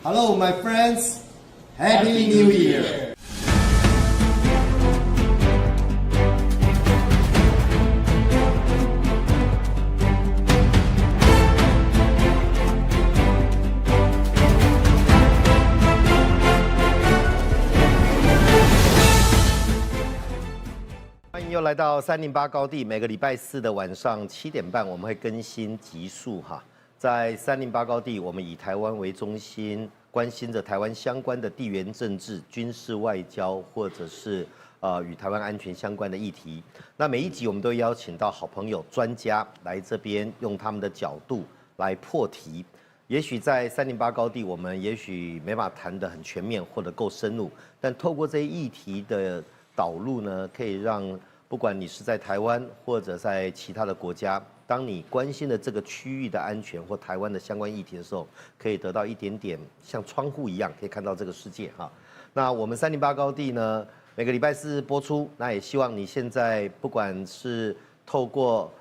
Hello, my friends. Happy New Year. 欢迎又来到308高地，每个礼拜四的晚上7点半，我们会更新集数哈。在308高地，我们以台湾为中心，关心着台湾相关的地缘政治、军事外交，或者是与台湾安全相关的议题。那每一集我们都邀请到好朋友、专家来这边，用他们的角度来破题。也许在308高地，我们也许没办法谈得很全面或者够深入，但透过这些议题的导入呢，可以让不管你是在台湾或者在其他的国家，当你关心的这个区域的安全或台湾的相关议题的时候，可以得到一点点像窗户一样，可以看到这个世界哈。那我们308高地呢，每个礼拜四播出，那也希望你现在不管是透过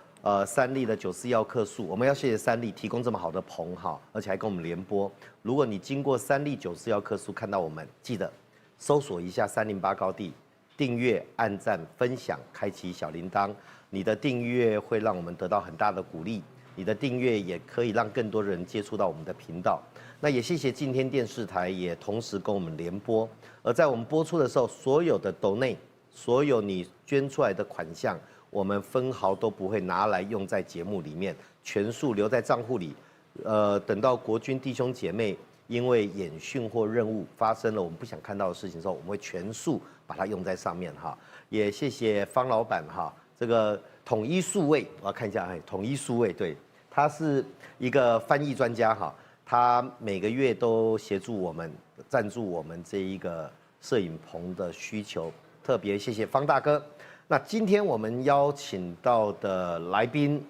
三立的94要客诉，我们要谢谢三立提供这么好的棚哈，而且还跟我们联播。如果你经过三立94要客诉看到我们，记得搜索一下308高地。订阅、按赞、分享、开启小铃铛，你的订阅会让我们得到很大的鼓励。你的订阅也可以让更多人接触到我们的频道。那也谢谢今天电视台也同时跟我们联播。而在我们播出的时候，所有的donate，所有你捐出来的款项，我们分毫都不会拿来用在节目里面，全数留在账户里。等到国军弟兄姐妹因为演训或任务发生了我们不想看到的事情的时候，我们会全数把它用在上面哈。也谢谢方老板哈，这个统一数位，我要看一下，统一数位，对，他是一个翻译专家哈，他每个月都协助我们赞助我们这一个摄影棚的需求，特别谢谢方大哥。那今天我们邀请到的来宾，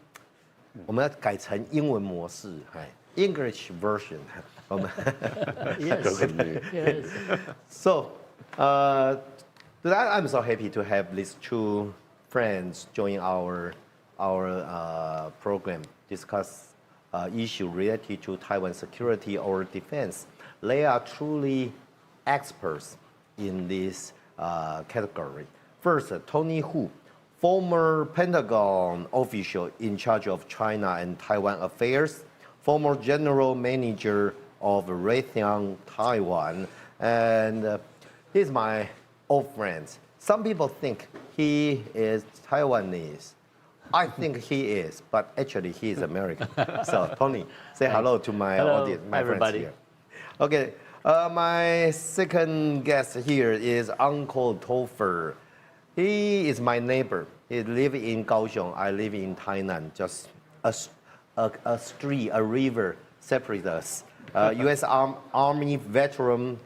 我们要改成英文模式，English version。Yes. So, I'm so happy to have these two friends join our program, discuss issue related to Taiwan security or defense. They are truly experts in this category. First, Tony Hu, former Pentagon official in charge of China and Taiwan affairs, former general manager of Raytheon Taiwan, and he's my old friend. Some people think he is Taiwanese. I think he is, but actually he is American. So Tony, say hello to my audience, my everybody. friends here. Okay, my second guest here is Uncle Topher. He is my neighbor. He lives in Kaohsiung. I live in Tainan. Just a street, a river separates us. U.S. Army veteran,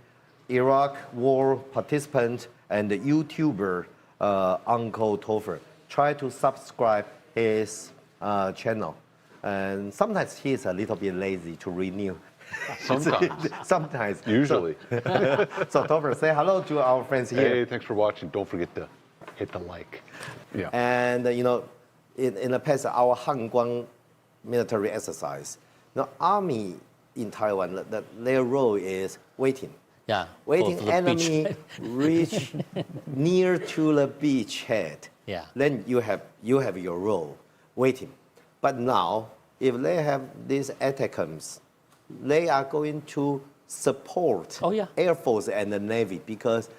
Iraq War participant, and YouTuber Uncle Topher. Try to subscribe his channel, and sometimes he is a little bit lazy to renew. Sometimes. Usually. So Topher, say hello to our friends here. Hey, thanks for watching. Don't forget to hit the like. Yeah. And in the past, our Hanguang military exercise, the army in Taiwan, their role is waiting. Yeah. Waiting for the enemy beach. reach near to the beachhead. Yeah. Then you have your role, waiting. But now, if they have these attackers, they are going to support Air Force and the Navy because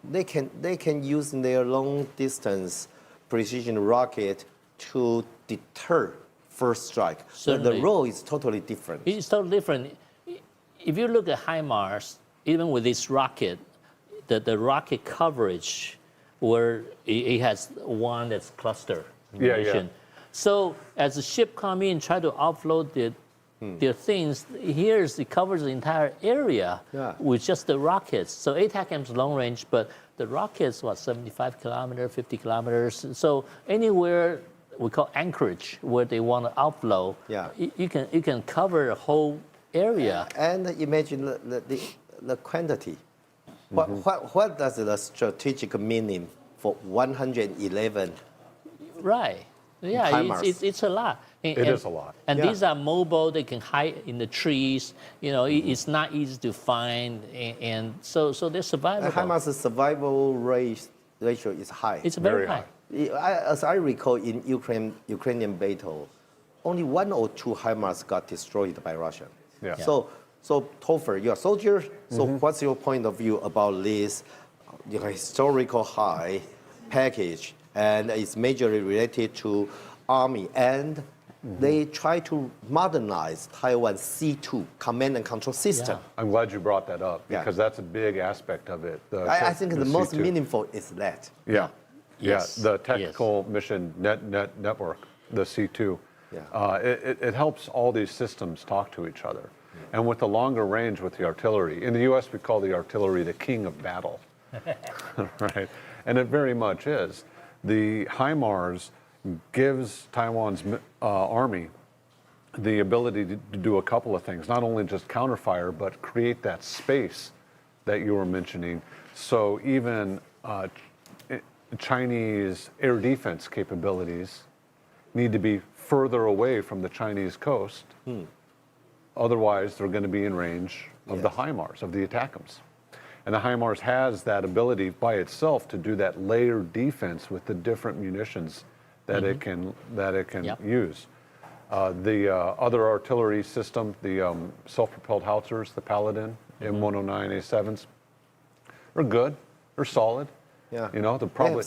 they can use their long distance precision rocket to deter first strike. So the role is totally different. It's totally different. If you look at HIMARS, even with this rocket, the rocket coverage, where it has one that's cluster mission. Yeah. So as the ship come in, try to offload their things, it covers the entire area with just the rockets. So ATACM's long range, but the rockets, 75 kilometers, 50 kilometers. So anywhere we call anchorage, where they want to outflow, you can cover the whole area. And imagine the quantity. What does the strategic meaning for 111? Right. Yeah, HIMARS. it's a lot. It is a lot. And Yeah. these are mobile. They can hide in the trees. You know, it's not easy to find, and so they're survivable. HIMARS survival ratio is high. It's very Very high. As I recall, in Ukrainian battle, only 1 or 2 HIMARS got destroyed by Russia. Yeah. So Topher, you're a soldier. So what's your point of view about this historical high package? And it's majorly related to Army. And they try to modernize Taiwan's C2, command and control system. Yeah. I'm glad you brought that up Yeah. because that's a big aspect of it. I think the most C2. meaningful is that. Yeah. Yes. Yeah, the technical mission network, the C2. Yeah. It helps all these systems talk to each other. And with the longer range with the artillery, in the U.S. we call the artillery the king of battle, right? And it very much is. The HIMARS gives Taiwan's army the ability to do a couple of things, not only just counterfire, but create that space that you were mentioning. So even Chinese air defense capabilities need to be further away from the Chinese coast. Otherwise, they're going to be in range of the HIMARS, of the ATACMS. And the HIMARS has that ability by itself to do that layered defense with the different munitions that it can Yep. use. The other artillery system, the self-propelled howitzers, the Paladin, M109A7s, they're good. They're solid. Yeah. You know, they're They probably have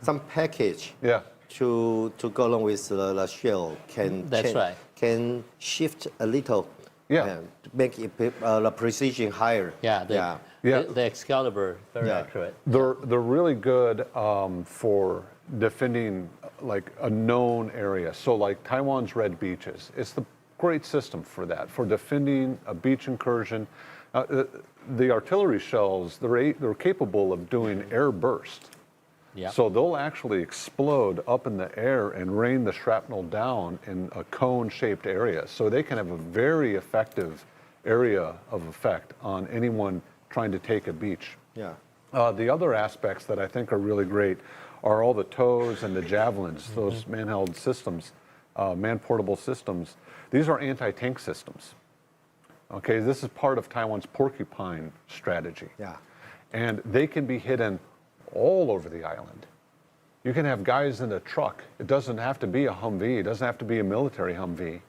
some package yeah. to go along with the shell That's right. can shift a little. Yeah. To make it, the precision higher. Yeah. Yeah. The Excalibur, very Yeah. accurate. They're really good for defending like a known area. So like Taiwan's Red Beaches, it's the great system for that, for defending a beach incursion. The artillery shells, they're capable of doing air burst. Yeah. So they'll actually explode up in the air and rain the shrapnel down in a cone-shaped area. So they can have a very effective area of effect on anyone trying to take a beach. Yeah. The other aspects that I think are really great are all the TOWs and the javelins, those man-held systems, man-portable systems. These are anti-tank systems. Okay, this is part of Taiwan's porcupine strategy. Yeah. And they can be hidden all over the island. You can have guys in a truck. It doesn't have to be a Humvee. It doesn't have to be a military Humvee.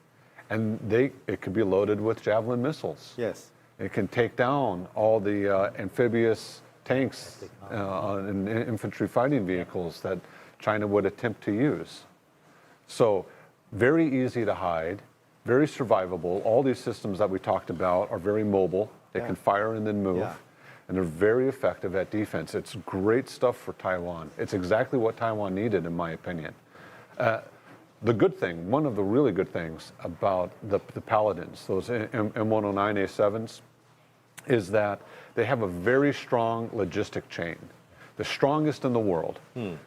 And it could be loaded with Javelin missiles. Yes. It can take down all the amphibious tanks and infantry fighting vehicles that China would attempt to use. So very easy to hide, very survivable. All these systems that we talked about are very mobile. They can fire and then move. Yeah. And they're very effective at defense. It's great stuff for Taiwan. It's exactly what Taiwan needed, in my opinion. The good thing, one of the really good things about the Paladins, those M109A7s, is that they have a very strong logistic chain, the strongest in the world.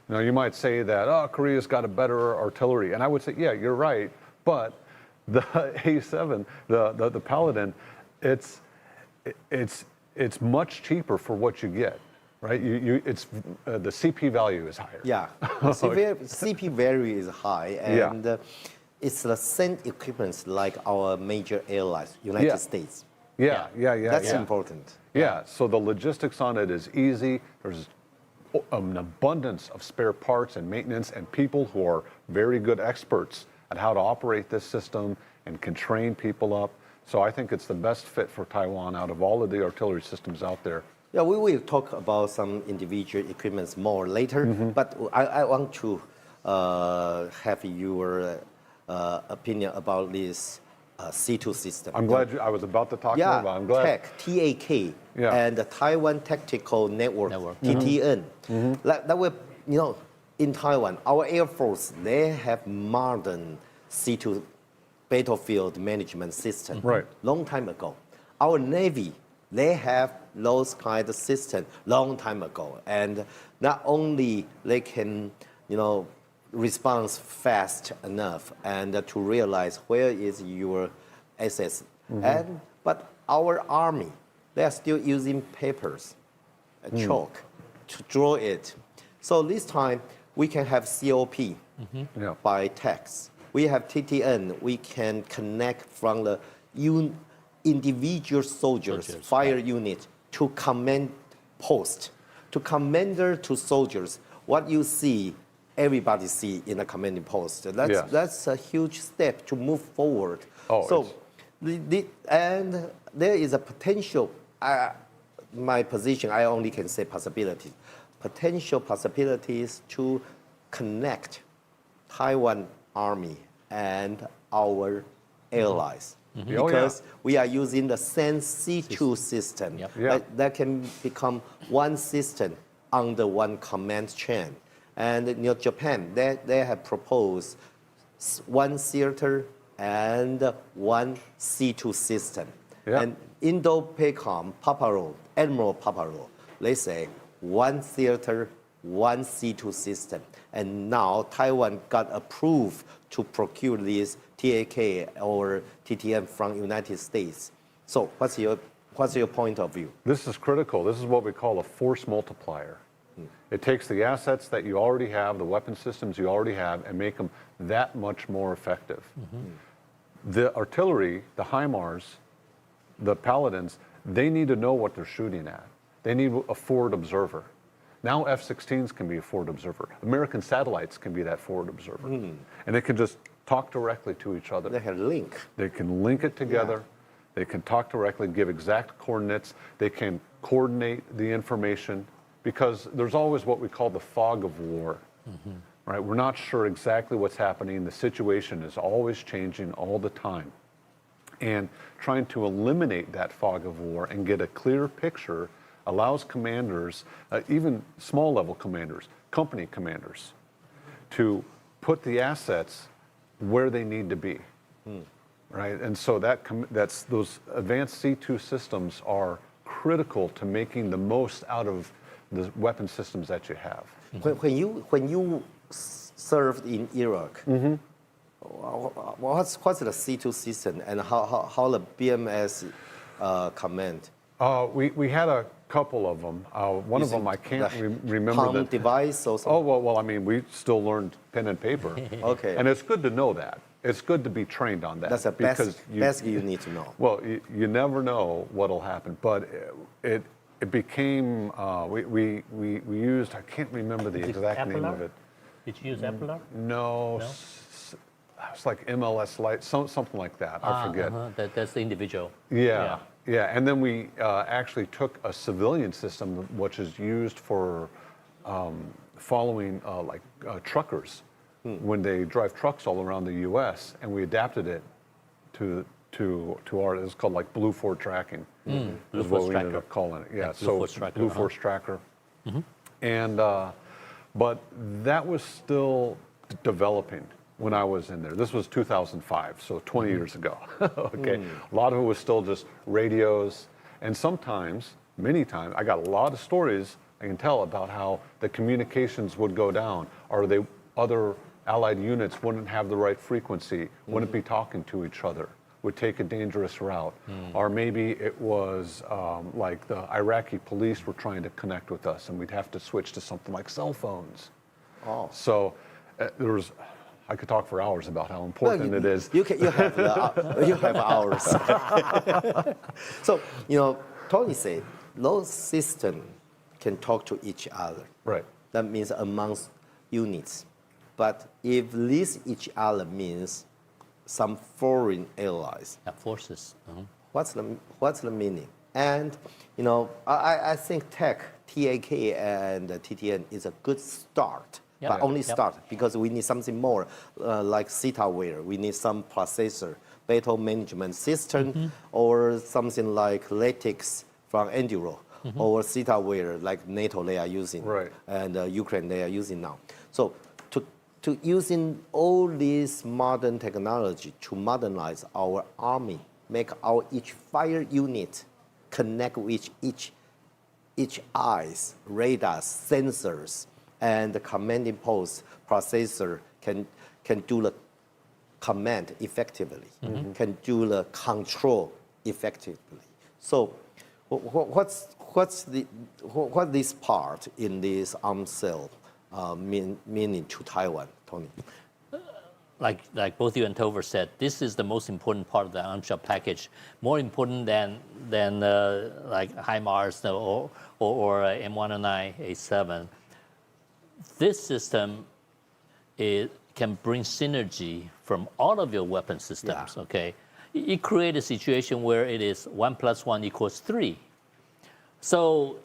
Now, you might say that, Korea's got a better artillery. And I would say, yeah, you're right. But the A7, the Paladin, it's much cheaper for what you get, right? The CP value is higher. Yeah. CP value is high, and it's the same equipment like our major airlines, United States. Yeah. That's important. Yeah, so the logistics on it is easy. There's an abundance of spare parts and maintenance and people who are very good experts at how to operate this system and can train people up. So I think it's the best fit for Taiwan out of all of the artillery systems out there. Yeah, we will talk about some individual equipments more later, but I want to have your opinion about this C2 system. I'm glad I was about to talk more about it. I'm glad. TAK, and the Taiwan Tactical Network, TTN. That will, in Taiwan, our Air Force, they have modern C2 battlefield management system. Right. Long time ago. Our Navy, they have those kind of system long time ago. And not only they can, respond fast enough and to realize where is your assets. But our Army, they are still using papers, chalk, to draw it. So this time, we can have COP by text. We have TTN. We can connect from the individual soldiers, fire unit, to command post, to commander to soldiers. What you see, everybody see in a commanding post. That's a huge step to move forward. And there is a potential. My position, I only can say possibility. Potential possibilities to connect Taiwan Army and our allies. Because we are using the same C2 system. That can become one system under one command chain. And Japan, they have proposed one theater and one C2 system. And Indo-PACOM, Admiral Paparo, they say one theater, one C2 system. And now Taiwan got approved to procure this TAK or TTM from United States. So what's your point of view? This is critical. This is what we call a force multiplier. It takes the assets that you already have, the weapon systems you already have, and make them that much more effective. The artillery, the HIMARS, the Paladins, they need to know what they're shooting at. They need a forward observer. Now F-16s can be a forward observer. American satellites can be that forward observer. And they can just talk directly to each other. They can link. They can link it together. They can talk directly, give exact coordinates. They can coordinate the information, because there's always what we call the fog of war. Right? We're not sure exactly what's happening. The situation is always changing all the time. And trying to eliminate that fog of war and get a clear picture allows commanders, even small level commanders, company commanders, to put the assets where they need to be. Right? And so that's those advanced C2 systems are critical to making the most out of the weapon systems that you have. When you served in Iraq, what's the C2 system and how the BMS command? We had a couple of them. One of them I can't remember. Palm device or something? Oh, well, I mean, we still learned pen and paper. Okay. And it's good to know that. It's good to be trained on that. That's the best you need to know. Well, you never know what'll happen, but it became, we used, I can't remember the exact name of it. Did you use Epilar? No. It's like MLS Lite, something like that. I forget. That's the individual. Yeah. And then we actually took a civilian system, which is used for following truckers when they drive trucks all around the U.S., and we adapted it to our. It's called like Blue Force tracking. Is what we ended up calling it. Yeah. So Blue Force Tracker. And but that was still developing when I was in there. This was 2005, so 20 years ago. Okay, a lot of it was still just radios, and sometimes, many times, I got a lot of stories I can tell about how the communications would go down, or other allied units wouldn't have the right frequency, wouldn't be talking to each other, would take a dangerous route, or maybe it was like the Iraqi police were trying to connect with us, and we'd have to switch to something like cell phones. So there was. I could talk for hours about how important it is. You have hours. So, Tony said, those systems can talk to each other. Right. That means amongst units. But if this each other means some foreign allies. Forces. What's the meaning? And, I think TAK and TTN is a good start. But only start, because we need something more, like CETAware. We need some processor, battle management system, or something like Latix from Enduro, or CETAware like NATO they are using, and Ukraine they are using now. So to using all this modern technology to modernize our army, make our each fire unit connect with each eyes, radars, sensors, and the commanding post processor can do the command effectively, can do the control effectively. So, what's this part in this arm cell meaning to Taiwan, Tony? Like both you and Topher said, this is the most important part of the arms shop package, more important than like HIMARS or M109A7. This system can bring synergy from all of your weapon systems. Yeah. Okay, it creates a situation where it is 1 + 1 = 3. So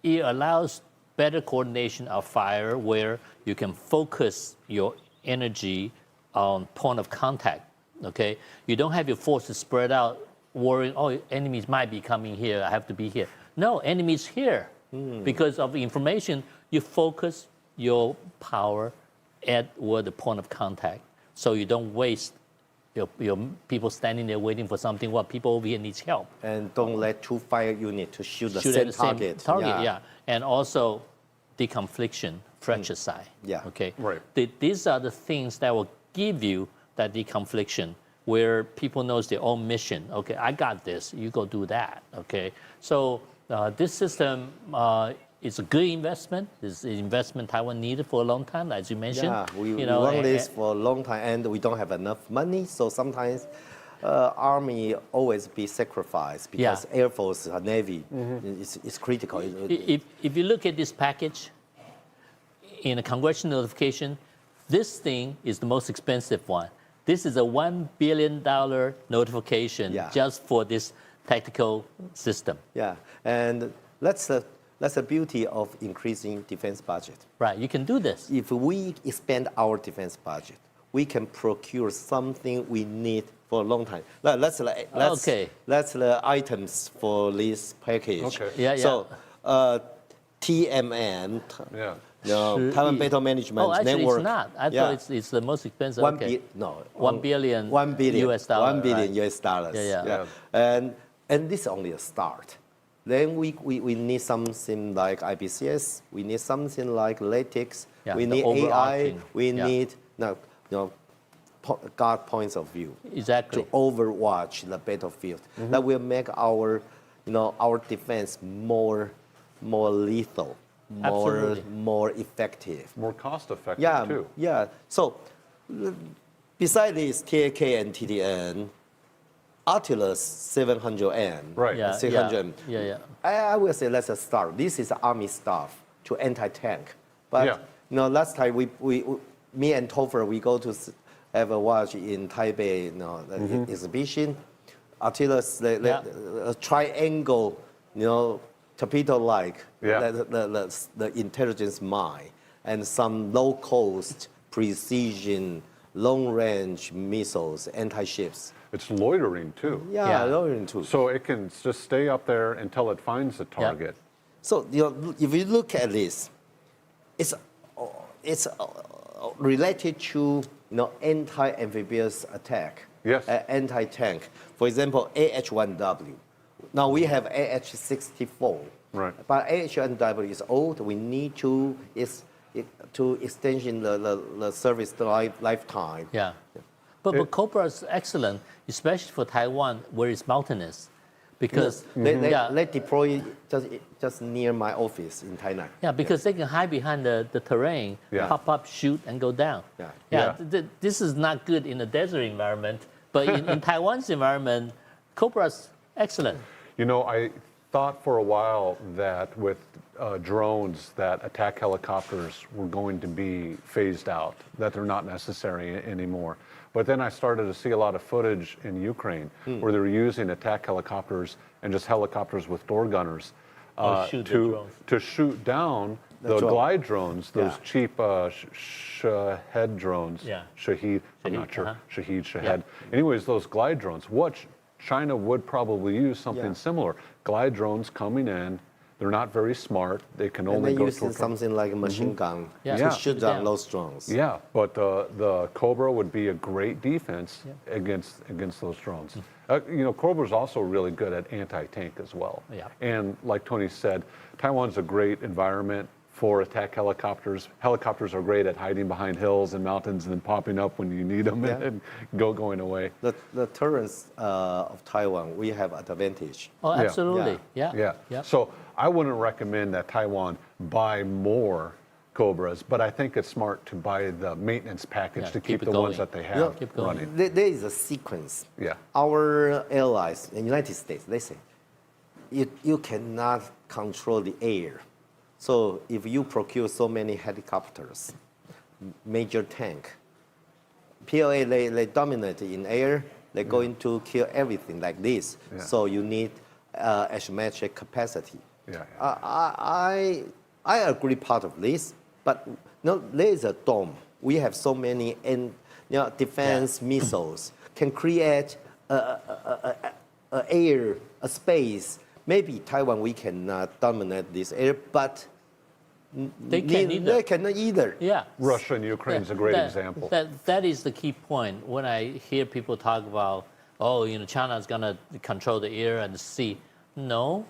it allows better coordination of fire, where you can focus your energy on point of contact. Okay, you don't have your forces spread out, worrying, oh, enemies might be coming here, I have to be here. No, enemies here. Because of the information, you focus your power at where the point of contact, so you don't waste your people standing there waiting for something. Well, people over here needs help. And don't let two fire units to shoot the At same the target. Yeah. And also deconfliction, fratricide. Yeah. Okay. Right. These are the things that will give you that deconfliction, where people knows their own mission. Okay, I got this. You go do that. Okay. So this system is a good investment. It's an investment Taiwan needed for a long time, as you mentioned. Yeah, we want this for a long time, and we don't have enough money. So sometimes Army always be sacrificed because Air Force, Navy is critical. If you look at this package in a congressional notification, this thing is the most expensive one. This is a $1 billion notification just for this tactical system. Yeah, and that's the beauty of increasing defense budget. Right, you can do this. If we expand our defense budget, we can procure something we need for a long time. That's the items for this package. Okay. Yeah. So TMN. Yeah. Taiwan Battle Management Oh, actually, Network. it's not. I thought it's the most expensive. $1 billion US dollar. $1 billion right? US dollars. Yeah. And this is only a start. Then we need something like IBCS. We need something like latex. We need AI. We need guard points of view. Exactly. To overwatch the battlefield. That will make our defense more lethal. More effective. More cost effective too. Yeah. So besides this TAK and TDN, Artillus 700M. Right. Yeah. 600M. Yeah. I will say let's start. This is Army stuff to anti-tank. But last time me and Topher, we go to have a watch in Taipei, the exhibition. Artillus, a triangle, torpedo-like, the intelligence mine, and some low-cost, precision, long-range missiles, anti-ships. It's loitering too. Yeah, loitering too. So it can just stay up there until it finds the target. So if you look at this, it's related to anti-amphibious attack. Yes. Anti-tank. For example, AH-1W. Now we have AH-64. Right. But AH-1W is old. We need to extend the service lifetime. Yeah. But Cobra is excellent, especially for Taiwan, where it's mountainous, because they deploy just near my office in Tainan. Yeah, because they can hide behind the terrain, pop up, shoot, and go down. This is not good in a desert environment, but in Taiwan's environment, Cobra is excellent. I thought for a while that with drones, that attack helicopters were going to be phased out, that they're not necessary anymore. But then I started to see a lot of footage in Ukraine where they were using attack helicopters and just helicopters with door gunners to shoot down the glide drones, those cheap Shahed drones. Shahed, I'm not sure. Shahed. Anyways, those glide drones. What China would probably use something similar. Glide drones coming in. They're not very smart. They can only go to something like a machine gun to shoot down those drones. Yeah, but the Cobra would be a great defense against those drones. Cobra's also really good at anti-tank as well. Yeah. And like Tony said, Taiwan's a great environment for attack helicopters. Helicopters are great at hiding behind hills and mountains and then popping up when you need them and going away. The terrains of Taiwan, we have advantage. Oh, absolutely. Yeah. So I wouldn't recommend that Taiwan buy more Cobras, but I think it's smart to buy the maintenance package to keep the ones that they have running. There is a sequence. Yeah. Our allies in the United States, they say, you cannot control the air. So if you procure so many helicopters, major tank, PLA, they dominate in air. They're going to kill everything like this. Yeah. So you need asymmetric capacity. Yeah. I agree part of this, but there is a dome. We have so many defense missiles can create air, a space. Maybe Taiwan, we cannot dominate this air, but they cannot either. Yeah. Russia and Ukraine is a great example. That is the key point. When I hear people talk about, China is going to control the air and the sea. No.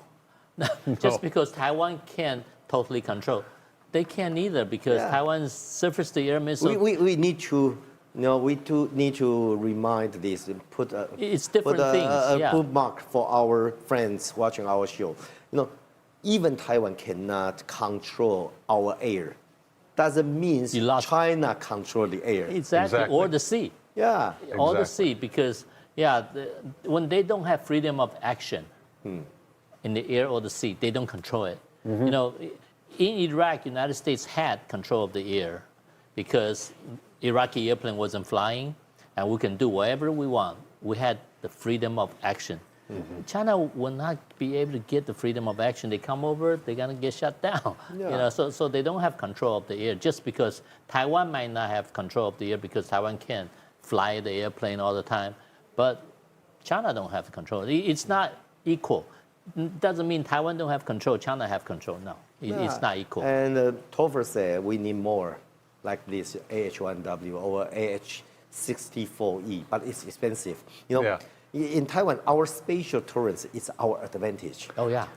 Just because Taiwan can't totally control. They can't either because Taiwan's surface-to-air missile. We need to, we need to remind this, it's different things. A bookmark for our friends watching our show. Even Taiwan cannot control our air. Doesn't mean China control the air. Exactly. Or the sea. Yeah. Or the sea, because when they don't have freedom of action in the air or the sea, they don't control it. Mm-hmm. In Iraq, United States had control of the air because Iraqi airplane wasn't flying, and we can do whatever we want. We had the freedom of action. Mm-hmm. China will not be able to get the freedom of action. They come over, they're gonna get shut down. Yeah. So they don't have control of the air just because Taiwan might not have control of the air because Taiwan can't fly the airplane all the time, but China don't have control. It's not equal. Doesn't mean Taiwan don't have control, China have control. No, it's not equal. And Topher said we need more like this AH-1W or AH-64E, but it's expensive. In Taiwan, our spatial tolerance is our advantage. Oh yeah.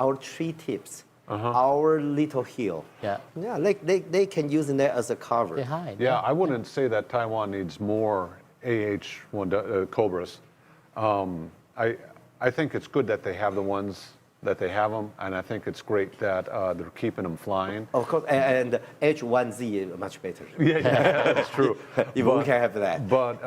Our tree tips, our little hill. Yeah. Yeah, they can use that as a cover. They hide. Yeah, I wouldn't say that Taiwan needs more AH-1 Cobras. I think it's good that they have the ones that they have them, and I think it's great that they're keeping them flying. Of course, and H1Z is much better. Yeah, that's true. We can have that. But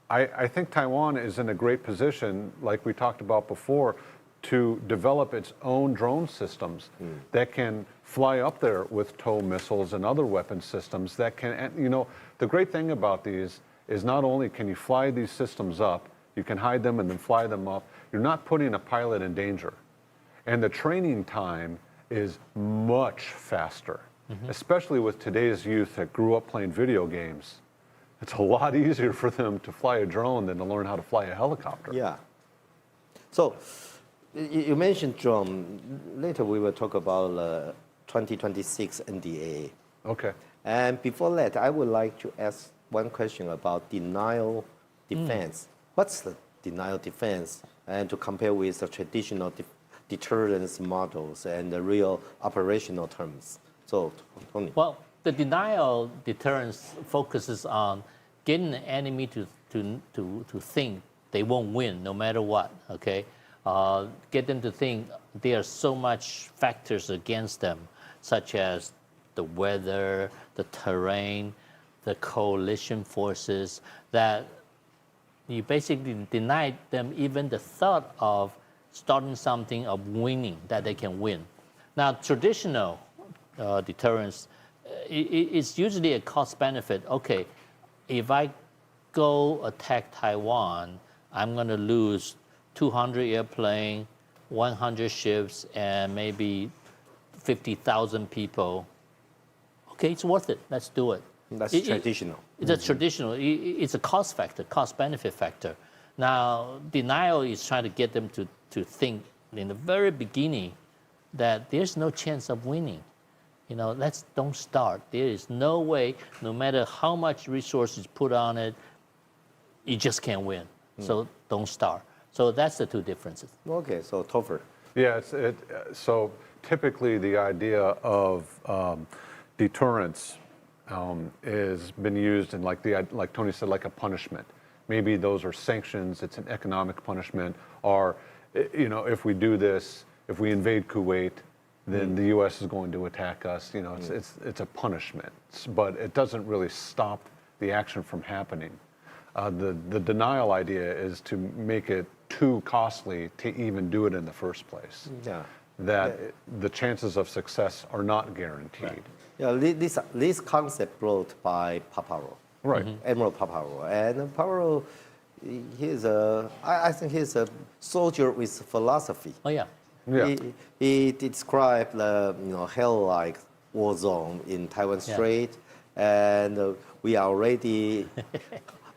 I think Taiwan is in a great position, like we talked about before, to develop its own drone systems that can fly up there with TOW missiles and other weapon systems that can, the great thing about these is not only can you fly these systems up, you can hide them and then fly them up, you're not putting a pilot in danger. And the training time is much faster, especially with today's youth that grew up playing video games. It's a lot easier for them to fly a drone than to learn how to fly a helicopter. Yeah. So you mentioned drone. Later we will talk about 2026 NDA. Okay. And before that, I would like to ask one question about denial defense. What's the denial defense? And to compare with the traditional deterrence models and the real operational terms. So, Tony. Well, the denial deterrence focuses on getting the enemy to think they won't win no matter what, okay? Get them to think there are so much factors against them, such as the weather, the terrain, the coalition forces, that you basically deny them even the thought of starting something, of winning, that they can win. Now, traditional deterrence, it's usually a cost benefit. Okay, if I go attack Taiwan, I'm going to lose 200 airplanes, 100 ships, and maybe 50,000 people. Okay, it's worth it. Let's do it. That's traditional. It's a traditional. It's a cost factor, cost-benefit factor. Now, denial is trying to get them to think in the very beginning that there's no chance of winning. Don't start. There is no way, no matter how much resources put on it, you just can't win. So don't start. So that's the two differences. Okay, so Topher. Yeah, so typically the idea of deterrence has been used in like Tony said, like a punishment. Maybe those are sanctions, it's an economic punishment, or if we do this, if we invade Kuwait, then the U.S. is going to attack us. You know, it's a punishment, but it doesn't really stop the action from happening. The denial idea is to make it too costly to even do it in the first place. Yeah. That the chances of success are not guaranteed. Right. Yeah, this concept brought by Paparo. Right. Admiral Paparo. And Paparo, I think he's a soldier with philosophy. Oh, yeah. Yeah. He described the hell-like war zone in Taiwan Strait, and we are already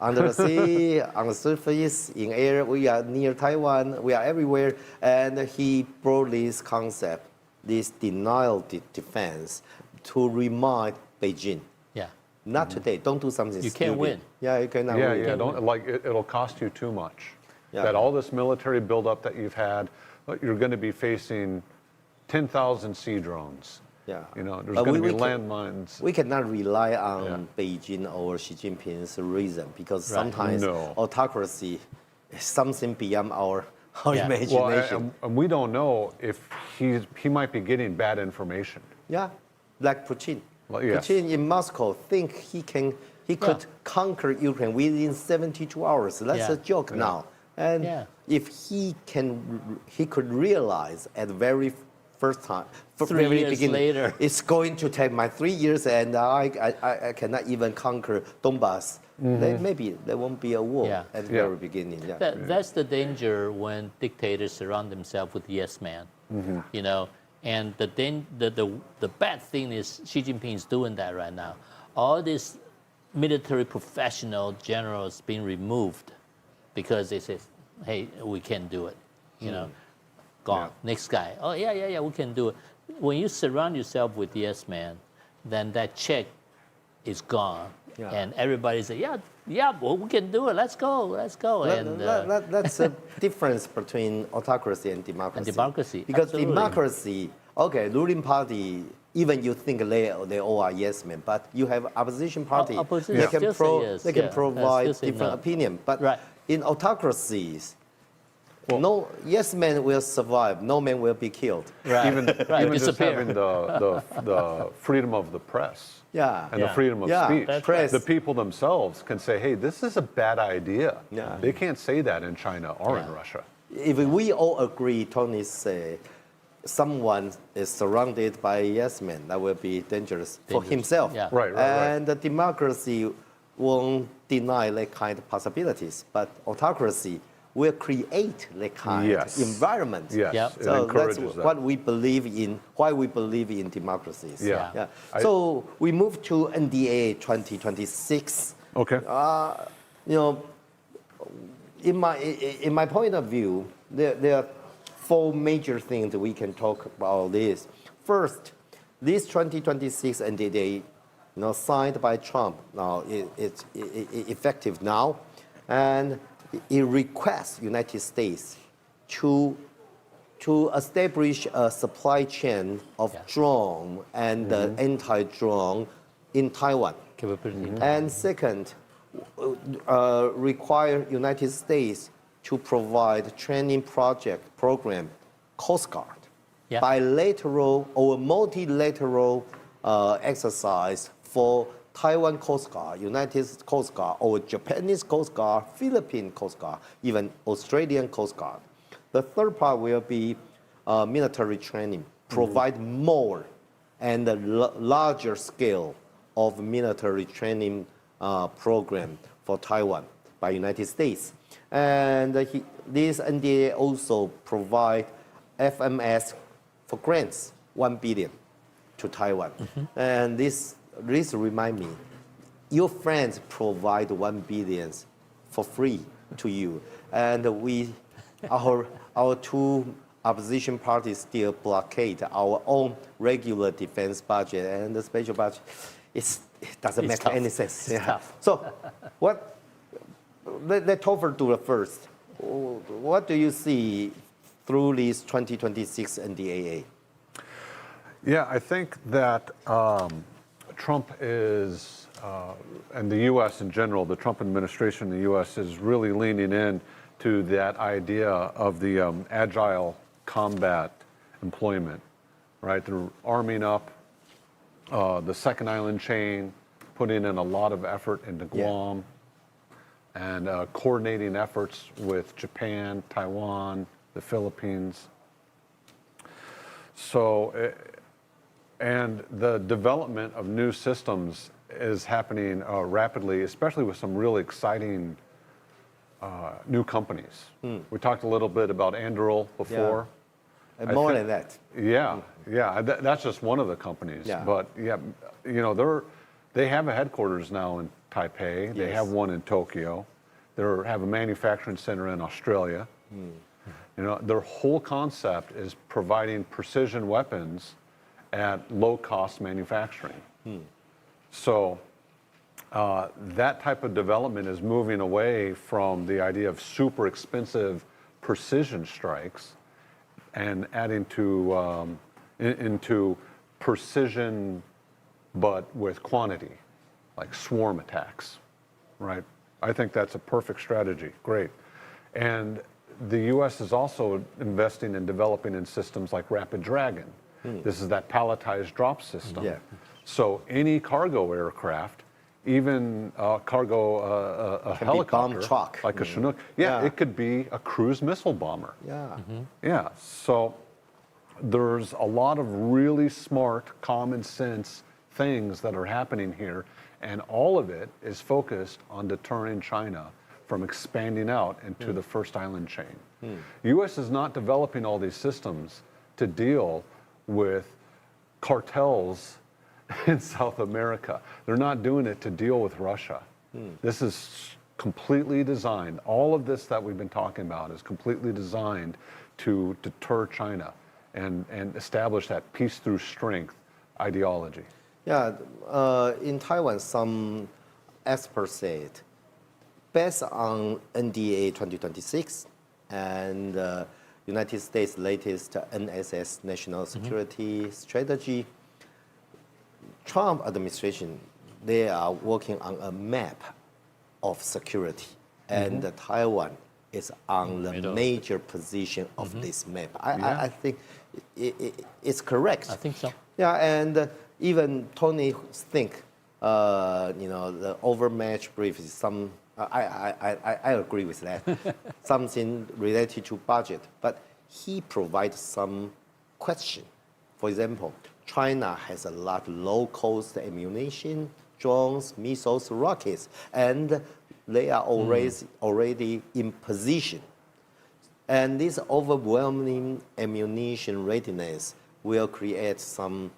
under the sea, on the surface, in air. We are near Taiwan. We are everywhere. And he brought this concept, this denial defense, to remind Beijing. Yeah. Not today. Don't do something You stupid. can't win. Yeah, you cannot win. Yeah. Don't it'll cost you too much. Yeah. That all this military buildup that you've had, you're going to be facing 10,000 sea drones. Yeah. You know, there's going to be landmines. We cannot rely on Beijing or Xi Jinping's reason, because sometimes autocracy is something beyond our imagination. Well, and we don't know if he might be getting bad information. Yeah, like Putin. Well, yes. Putin in Moscow think he could conquer Ukraine within 72 hours. That's a joke now. And if he could realize at the very first time, very beginning, later, it's going to take my 3 years, and I cannot even conquer Donbass. Then maybe there won't be a war at the very beginning. Yeah. That's the danger when dictators surround themselves with yes men. You know, and the bad thing is Xi Jinping is doing that right now. All these military professional generals being removed because they say, hey, we can't do it. You know, gone. Next guy. Oh, yeah, we can do it. When you surround yourself with yes men, then that check is gone. Yeah. And everybody say, well, we can do it. Let's go. That's the difference between autocracy and democracy. Because absolutely. Democracy, ruling party, even you think they all are yes men, but you have opposition party. They can provide different opinion. But in autocracies, no yes man will survive. No man will be killed. Right. Even just having the freedom of the press. And the freedom of speech. The people themselves can say, hey, this is a bad idea. They can't say that in China or in Russia. If we all agree, Tony say, someone is surrounded by yes men, that will be dangerous for himself. Right. And the democracy won't deny that kind of possibilities, but autocracy will create that kind of environment. So that's what we believe in, why we believe in democracies. So we move to NDAA 2026. Okay. In my point of view, there are four major things that we can talk about this. First, this 2026 NDAA, signed by Trump, now it's effective now, and it requests United States to establish a supply chain of drone and anti-drone in Taiwan. And second, require United States to provide training program, Coast Guard, bilateral or multilateral exercise for Taiwan Coast Guard, United States Coast Guard, or Japanese Coast Guard, Philippine Coast Guard, even Australian Coast Guard. The third part will be military training, provide more and a larger scale of military training program for Taiwan by United States. And this NDA also provide FMS for grants, 1 billion to Taiwan. And this remind me, your friends provide 1 billion for free to you, and our two opposition parties still blockade our own regular defense budget and the special budget. It doesn't make any sense. So, let Topher do it first. What do you see through this 2026 NDAA? Yeah, I think that Trump is, and the U.S. in general, the Trump administration in the U.S. is really leaning in to that idea of the agile combat employment, right? They're arming up the second island chain, putting in a lot of effort into Guam, and coordinating efforts with Japan, Taiwan, the Philippines. So, and the development of new systems is happening rapidly, especially with some really exciting new companies. We talked a little bit about Anduril before. And more than that. Yeah, that's just one of the companies. Yeah. But yeah, you know, they have a headquarters now in Taipei. They have one in Tokyo. They have a manufacturing center in Australia. You know, their whole concept is providing precision weapons at low-cost manufacturing. So that type of development is moving away from the idea of super expensive precision strikes and adding to into precision, but with quantity, like swarm attacks, right? I think that's a perfect strategy. Great. And the U.S. is also investing in developing in systems like Rapid Dragon. This is that palletized drop system. Yeah. So any cargo aircraft, even a helicopter, bomb truck. like a Chinook, it could be a cruise missile bomber. Yeah. So there's a lot of really smart, common sense things that are happening here, and all of it is focused on deterring China from expanding out into the first island chain. The U.S. is not developing all these systems to deal with cartels in South America. They're not doing it to deal with Russia. This is completely designed. All of this that we've been talking about is completely designed to deter China and establish that peace through strength ideology. Yeah, in Taiwan, some experts said, based on NDA 2026 and United States' latest NSS National Security Strategy, Trump administration, they are working on a map of security, and Taiwan is on the major position of this map. I think it's correct. I think so. Yeah, and even Tony think, you know, the overmatch brief is some. I agree with that. Something related to budget, but he provides some question. For example, China has a lot of low-cost ammunition, drones, missiles, rockets, and they are already in position. And this overwhelming ammunition readiness will create some,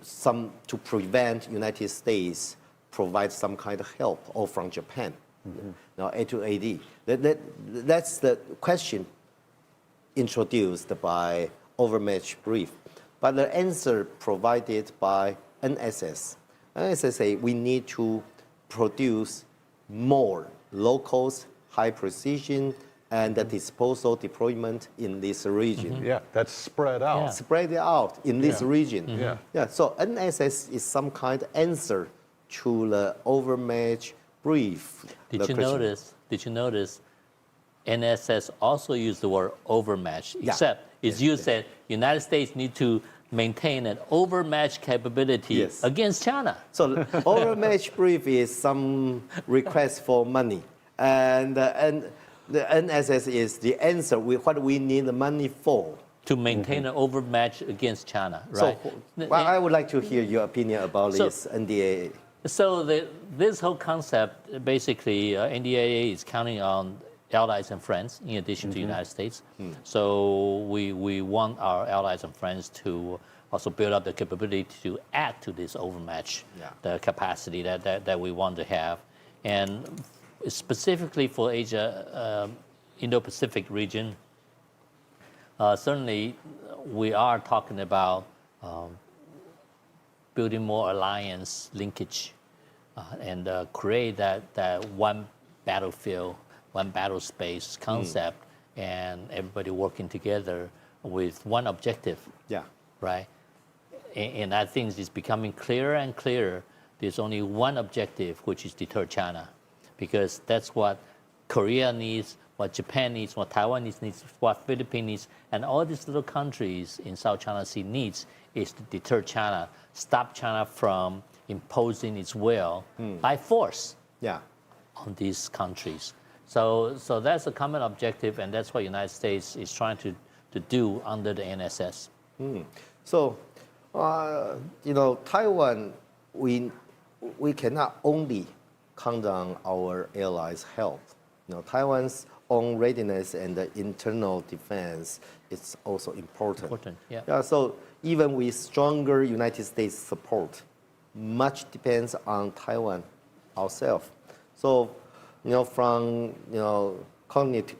some to prevent United States provide some kind of help, or from Japan, A to AD. That's the question introduced by overmatch brief, but the answer provided by NSS. NSS say we need to produce more low-cost, high-precision, and the disposal deployment in this region. Yeah, that's spread out. Yeah. Spread it out in this region. Yeah. So NSS is some kind of answer to the overmatch brief. Did you notice NSS also used the word overmatch, except it's used that United States need to maintain an overmatch capability against China. So overmatch brief is some request for money, and the NSS is the answer. What we need the money for. To maintain an overmatch against China, right? So, I would like to hear your opinion about this NDAA. So this whole concept, basically, NDAA is counting on allies and friends in addition to the United States. So we want our allies and friends to also build up the capability to add to this overmatch, the capacity that we want to have. And specifically for Asia, Indo-Pacific region, certainly we are talking about building more alliance linkage and create that one battlefield, one battle space concept, and everybody working together with one objective. Right? And I think it's becoming clearer and clearer. There's only one objective, which is deter China, because that's what Korea needs, what Japan needs, what Taiwan needs, what Philippines needs, and all these little countries in South China Sea needs is to deter China, stop China from imposing its will by force on these countries. So that's a common objective, and that's what the United States is trying to do under the NSS. So, Taiwan, we cannot only count on our allies' help. Taiwan's own readiness and the internal defense is also important. So even with stronger United States support, much depends on Taiwan ourselves. So, from cognitive,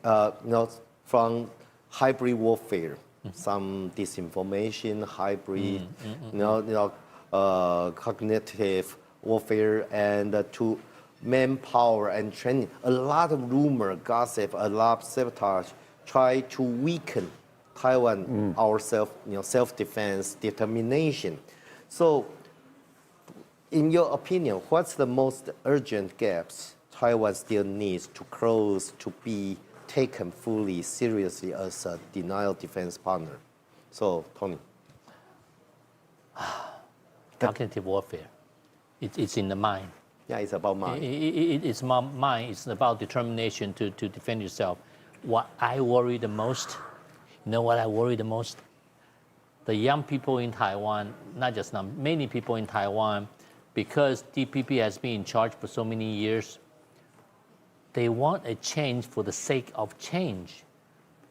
from hybrid warfare, some disinformation, hybrid, cognitive warfare, and to manpower and training. A lot of rumor, gossip, a lot of sabotage try to weaken Taiwan, our self-defense determination. So, in your opinion, what's the most urgent gaps Taiwan still needs to close to be taken fully seriously as a denial defense partner? So, Tony. Cognitive warfare. It's in the mind. Yeah, it's about mind. It's mind. It's about determination to defend yourself. What I worry the most, what I worry the most? The young people in Taiwan, not just now, many people in Taiwan, because DPP has been in charge for so many years, they want a change for the sake of change,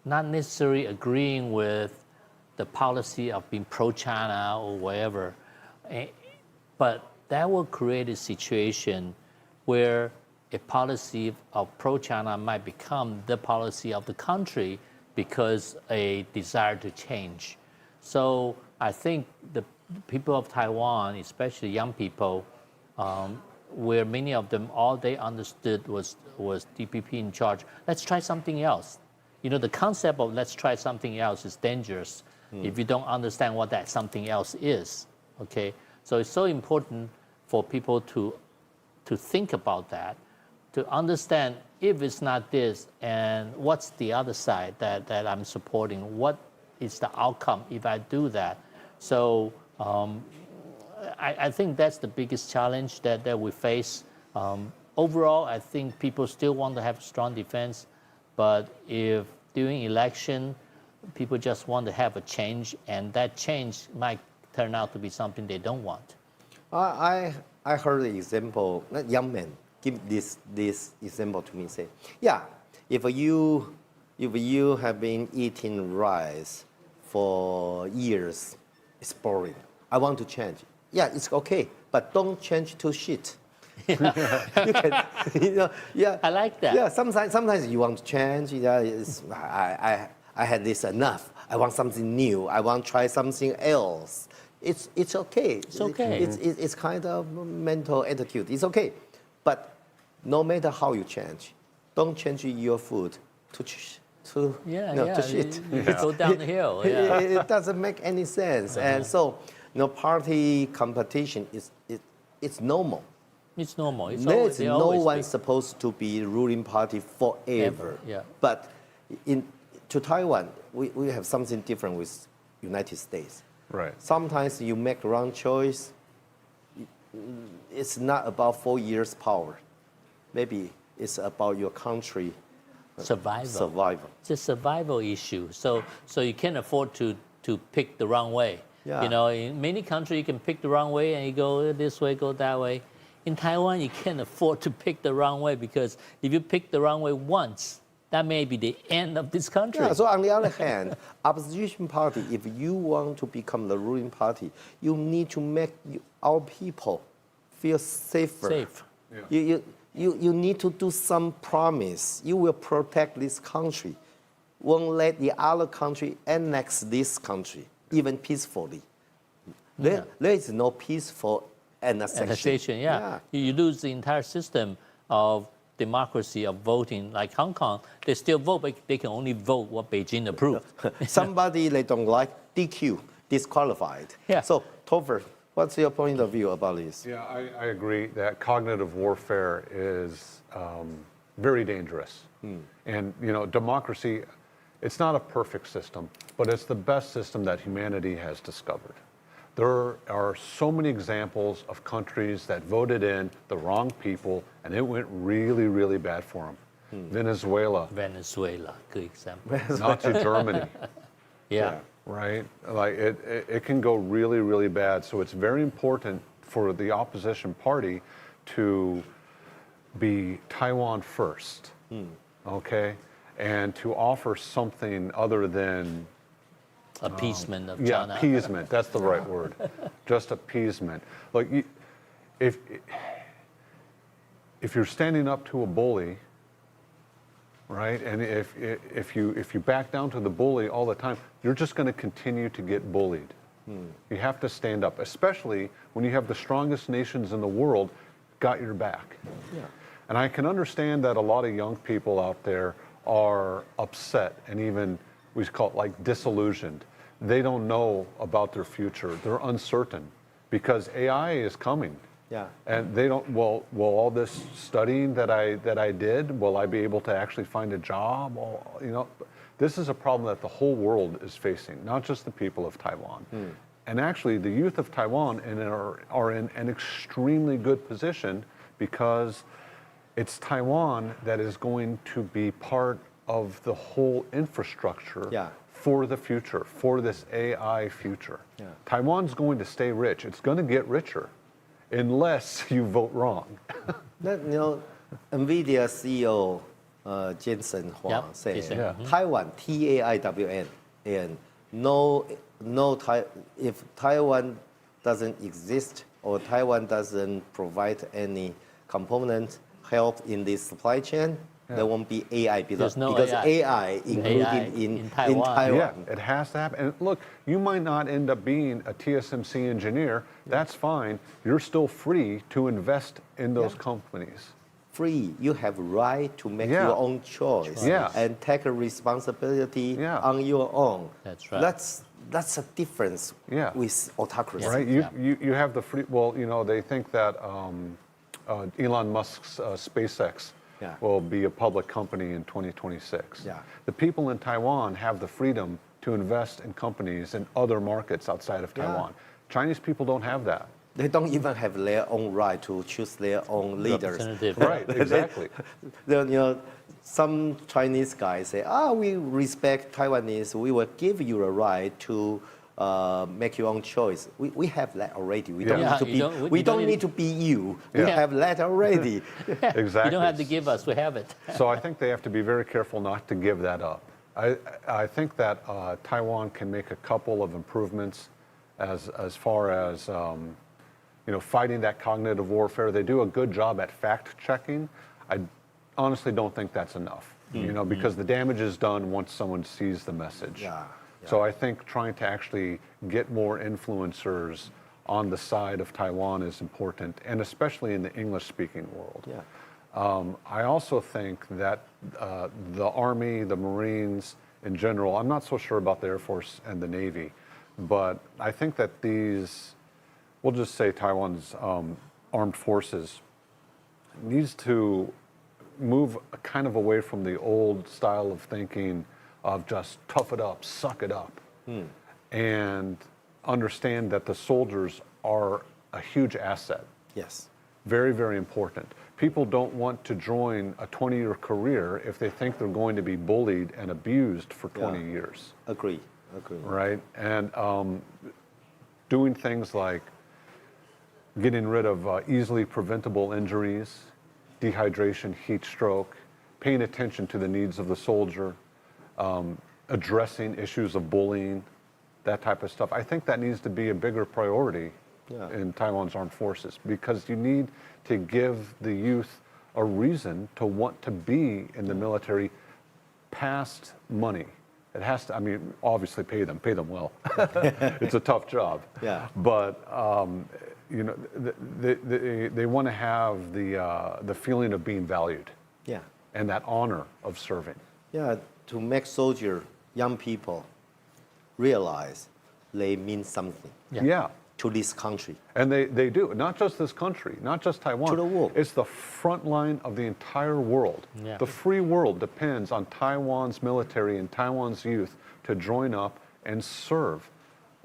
not necessarily agreeing with the policy of being pro-China or whatever. But that will create a situation where a policy of pro-China might become the policy of the country because a desire to change. So I think the people of Taiwan, especially young people, where many of them, all they understood was DPP in charge. Let's try something else. The concept of let's try something else is dangerous if you don't understand what that something else is. Okay, so it's so important for people to think about that, to understand if it's not this, and what's the other side that I'm supporting? What is the outcome if I do that? So I think that's the biggest challenge that we face. Overall, I think people still want to have a strong defense, but if during election, people just want to have a change, and that change might turn out to be something they don't want. I heard the example, that young man give this example to me, say, yeah, if you have been eating rice for years, it's boring. I want to change. Yeah, it's okay, but don't change to shit. You can, I like that. Yeah, sometimes you want to change. I had this enough. I want something new. I want to try something else. It's okay. It's okay. It's kind of mental attitude. It's okay, but no matter how you change, don't change your food to shit. Go down the hill. Yeah. It doesn't make any sense, and so party competition it's normal. It's normal. There's no one supposed to be ruling party forever. Yeah. But to Taiwan, we have something different with United States. Right. Sometimes you make the wrong choice. It's not about 4 years power. Maybe it's about your country survival. It's a survival issue. So you can't afford to pick the wrong way. Yeah. In many countries you can pick the wrong way and you go this way, go that way. In Taiwan, you can't afford to pick the wrong way, because if you pick the wrong way once, that may be the end of this country. Yeah, so on the other hand, opposition party, if you want to become the ruling party, you need to make our people feel safer. Safe. Yeah. You need to do some promise. You will protect this country. Won't let the other country annex this country, even peacefully. There is no peaceful annexation. Yeah. You lose the entire system of democracy, of voting. Like Hong Kong, they still vote, but they can only vote what Beijing approved. Somebody they don't like, DQ, disqualified. Yeah. So, Topher, what's your point of view about this? Yeah, I agree that cognitive warfare is very dangerous. And, you know, democracy, it's not a perfect system, but it's the best system that humanity has discovered. There are so many examples of countries that voted in the wrong people, and it went really, really bad for them. Venezuela, good example. Nazi Germany. Yeah. Right? Like it can go really, really bad. So it's very important for the opposition party to be Taiwan first, okay? And to offer something other than appeasement of yeah, China. appeasement, that's the right word. Just appeasement. Like if you're standing up to a bully, right? And if you back down to the bully all the time, you're just going to continue to get bullied. You have to stand up, especially when you have the strongest nations in the world got your back. Yeah. And I can understand that a lot of young people out there are upset and even, we call it like disillusioned. They don't know about their future. They're uncertain because AI is coming. Yeah. And they don't, well, all this studying that I did, will I be able to actually find a job? Well, you know, this is a problem that the whole world is facing, not just the people of Taiwan. And actually, the youth of Taiwan are in an extremely good position because it's Taiwan that is going to be part of the whole infrastructure for the future, for this AI future. Yeah. Taiwan's going to stay rich. It's going to get richer unless you vote wrong. You know, NVIDIA CEO Jensen Huang said, Taiwan, Taiwan, and if Taiwan doesn't exist or Taiwan doesn't provide any component help in this supply chain, there won't be AI because AI including in Taiwan. Yeah, it has to happen. And look, you might not end up being a TSMC engineer. That's fine. You're still free to invest in those companies. Free. You have right to make your own choice and take a responsibility on your own. That's right. That's a difference with autocracy. Right. You have the free. Well, you know, they think that Elon Musk's SpaceX will be a public company in 2026. Yeah. The people in Taiwan have the freedom to invest in companies in other markets outside of Taiwan. Chinese people don't have that. They don't even have their own right to choose their own leaders. Right, exactly. You know, some Chinese guys say, we respect Taiwanese. We will give you a right to make your own choice. We have that already. We don't need to be. We don't need to be you. We have that already. Exactly. You don't have to give us. We have it. So I think they have to be very careful not to give that up. I think that Taiwan can make a couple of improvements as far as you know, fighting that cognitive warfare. They do a good job at fact checking. I honestly don't think that's enough. You know, because the damage is done once someone sees the message. So I think trying to actually get more influencers on the side of Taiwan is important, and especially in the English-speaking world. I also think that the Army, the Marines in general, I'm not so sure about the Air Force and the Navy, but I think that these, we'll just say Taiwan's armed forces, needs to move kind of away from the old style of thinking of just tough it up, suck it up, and understand that the soldiers are a huge asset. Yes. Very, very important. People don't want to join a 20-year career if they think they're going to be bullied and abused for 20 years. Agree. Right? And doing things like getting rid of easily preventable injuries, dehydration, heat stroke, paying attention to the needs of the soldier, addressing issues of bullying, that type of stuff. I think that needs to be a bigger priority in Taiwan's armed forces, because you need to give the youth a reason to want to be in the military past money. It has to, I mean, obviously pay them well. It's a tough job. But you know, they want to have the feeling of being valued. And that honor of serving. To make soldiers, young people, realize they mean something. to this country. And they do, not just this country, not just Taiwan. To the world. It's the front line of the entire world. Yeah. The free world depends on Taiwan's military and Taiwan's youth to join up and serve.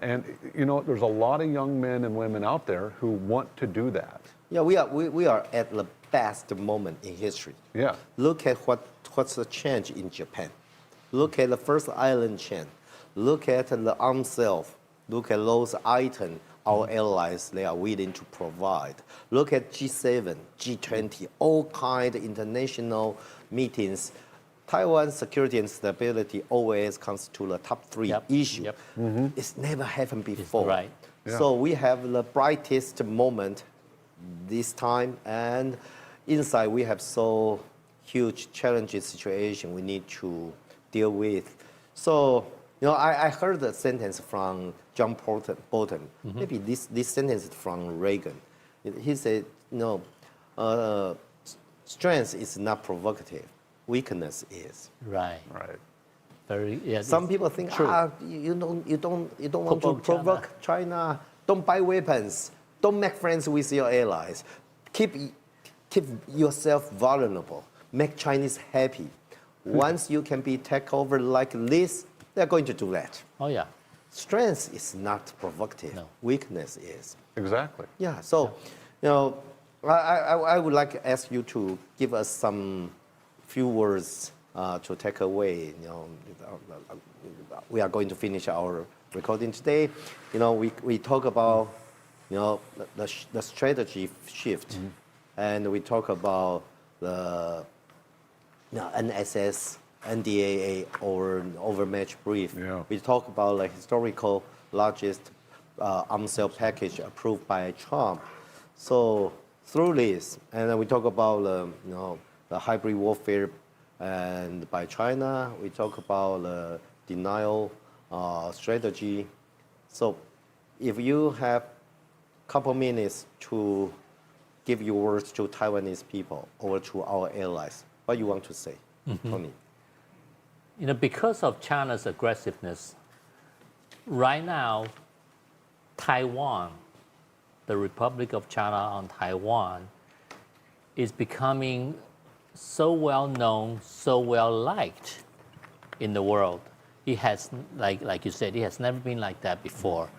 And, you know, there's a lot of young men and women out there who want to do that. Yeah, we are at the best moment in history. Yeah. Look at what's the change in Japan. Look at the first island chain. Look at the arms sale. Look at those items our allies, they are willing to provide. Look at G7, G20, all kind of international meetings. Taiwan's security and stability always comes to the top 3 issue. Yep. It's never happened before. Right. Yeah. So we have the brightest moment this time, and inside we have so huge challenging situation we need to deal with. So, you know, I heard a sentence from John Bolton. Maybe this sentence is from Reagan. He said, you know, strength is not provocative. Weakness is. Right. Right. Very. Yeah. Some people think, you don't want to provoke China. Don't buy weapons. Don't make friends with your allies. Keep yourself vulnerable. Make Chinese happy. Once you can be take over like this, they're going to do that. Oh yeah. Strength is not provocative. No. Weakness is. Exactly. Yeah. So, you know, I would like to ask you to give us some few words to take away. You know, we are going to finish our recording today. You know, we talk about, you know, the strategy shift, and we talk about the, you know, NSS, NDAA or overmatch brief. Yeah. We talk about the historical largest arms sale package approved by Trump. So through this, and then we talk about you know, the hybrid warfare and by China. We talk about the denial strategy. So if you have a couple minutes to give your words to Taiwanese people or to our allies, what you want to say, Tony? You know, because of China's aggressiveness, right now, Taiwan, the Republic of China on Taiwan, is becoming so well known, so well liked in the world. It has, like you said, it has never been like that before.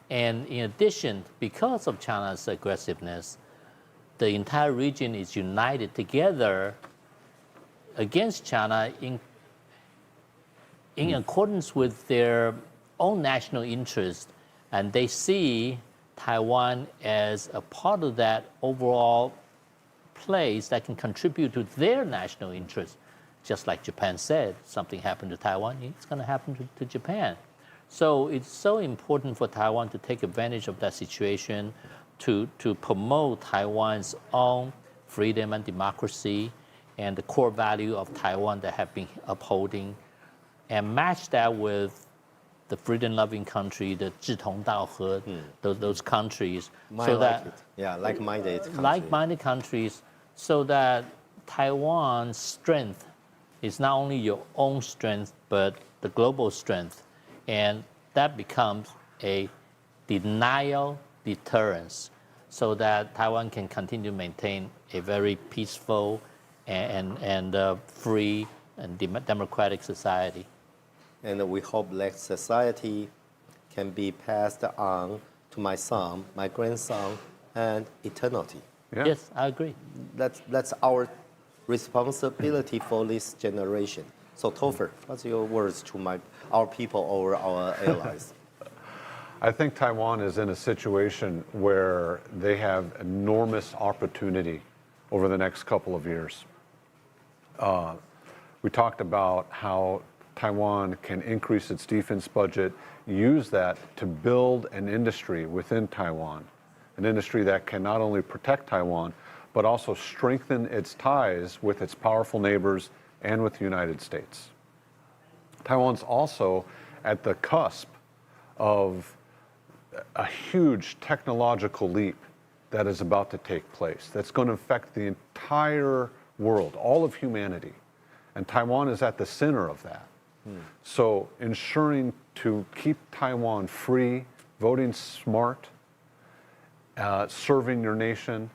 And in addition, because of China's aggressiveness, the entire region is united together against China in accordance with their own national interest, and they see Taiwan as a part of that overall place that can contribute to their national interest. Just like Japan said, something happened to Taiwan, it's going to happen to Japan. So it's so important for Taiwan to take advantage of that situation, to promote Taiwan's own freedom and democracy and the core value of Taiwan that have been upholding, and match that with the freedom-loving country, the 志同道合, those countries, so that like-minded countries, so that Taiwan's strength is not only your own strength, but the global strength, and that becomes a denial deterrence, so that Taiwan can continue to maintain a very peaceful and free and democratic society. And we hope that society can be passed on to my son, my grandson, and eternity. Yeah. Yes, I agree. That's our responsibility for this generation. So Topher, what's your words to our people or our allies? I think Taiwan is in a situation where they have enormous opportunity over the next couple of years. We talked about how Taiwan can increase its defense budget, use that to build an industry within Taiwan, an industry that can not only protect Taiwan, but also strengthen its ties with its powerful neighbors and with the United States. Taiwan's also at the cusp of a huge technological leap that is about to take place, that's going to affect the entire world, all of humanity. And Taiwan is at the center of that. So ensuring to keep Taiwan free, voting smart, serving your nation,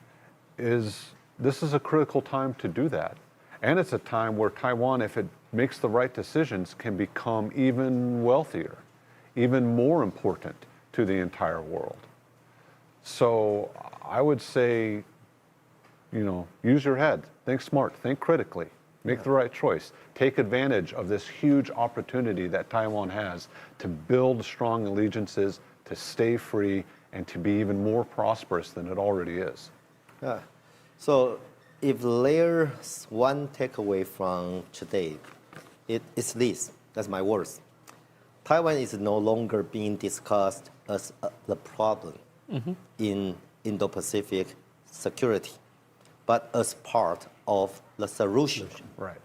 this is a critical time to do that. And it's a time where Taiwan, if it makes the right decisions, can become even wealthier, even more important to the entire world. So I would say, use your head, think smart, think critically, make the right choice. Take advantage of this huge opportunity that Taiwan has to build strong allegiances, to stay free, and to be even more prosperous than it already is. Yeah. So if there's one takeaway from today, it's this. That's my words. Taiwan is no longer being discussed as the problem in Indo-Pacific security, but as part of the solution. Right.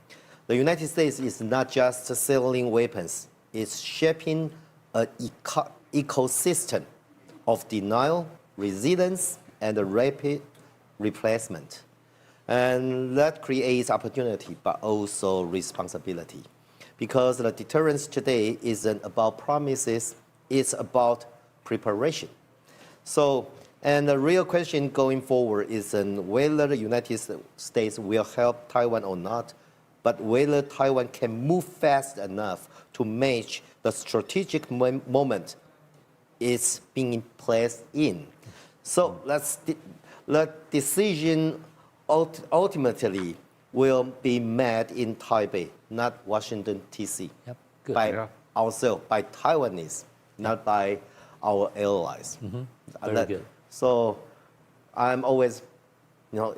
The United States is not just selling weapons, it's shaping an ecosystem of denial, resilience, and rapid replacement. And that creates opportunity, but also responsibility. Because the deterrence today isn't about promises, it's about preparation. So, and the real question going forward isn't whether the United States will help Taiwan or not, but whether Taiwan can move fast enough to match the strategic moment it's being placed in. So the decision ultimately will be made in Taipei, not Washington, D.C. Yep. Good. By ourselves, by Taiwanese, not by our allies. Very good. So I'm always,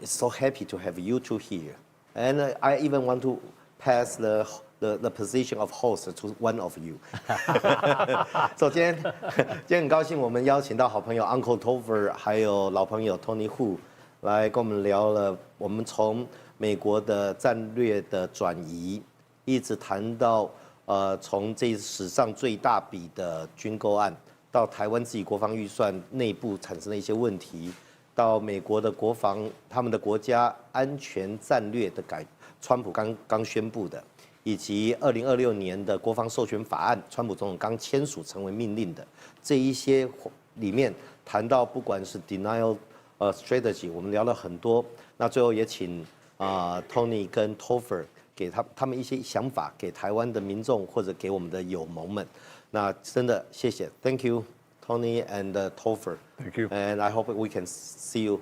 so happy to have you two here. And I even want to pass the position of host to one of you. So 今天很高兴，我们邀请到好朋友 Uncle Topher， 还有老朋友 Tony Hu 来跟我们聊了我们从美国的战略的转移，一直谈到从这史上最大笔的军购案，到台湾自己国防预算内部产生的一些问题，到美国的国防他们的国家安全战略的川普刚宣布的，以及2026年的国防授权法案，川普总统刚签署成为命令的这一些里面谈到，不管是 denial strategy， 我们聊了很多。那最后也请Tony 跟 Topher 给他们一些想法，给台湾的民众或者给我们的友盟们。那真的谢谢 ，Thank you Tony and Topher. Thank you. And I hope we can see you,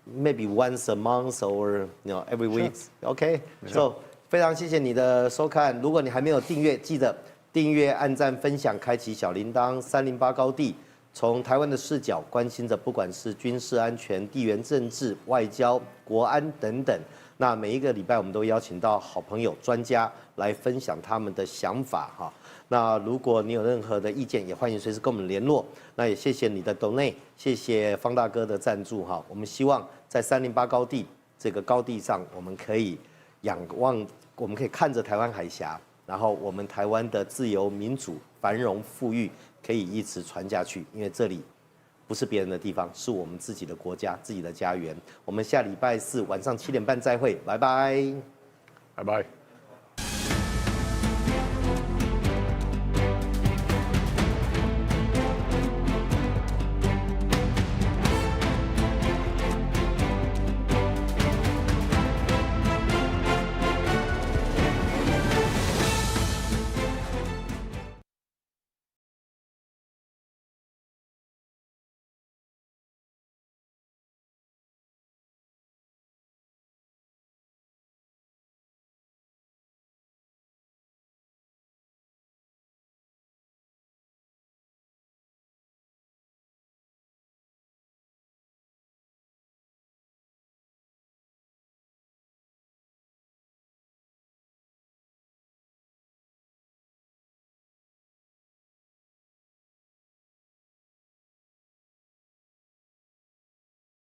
maybe once a month or every week. Okay. So 非常谢谢你的收看。如果你还没有订阅，记得订阅、按赞、分享、开启小铃铛。308高地从台湾的视角关心着，不管是军事安全、地缘政治、外交、国安等等。那每一个礼拜我们都邀请到好朋友、专家来分享他们的想法哈。那如果你有任何的意见，也欢迎随时跟我们联络。那也谢谢你的 donate， 谢谢方大哥的赞助哈。我们希望在308高地这个高地上，我们可以仰望，我们可以看着台湾海峡，然后我们台湾的自由、民主、繁荣、富裕可以一直传下去，因为这里不是别人的地方，是我们自己的国家、自己的家园。我们下礼拜四晚上7点半再会，拜拜，拜拜。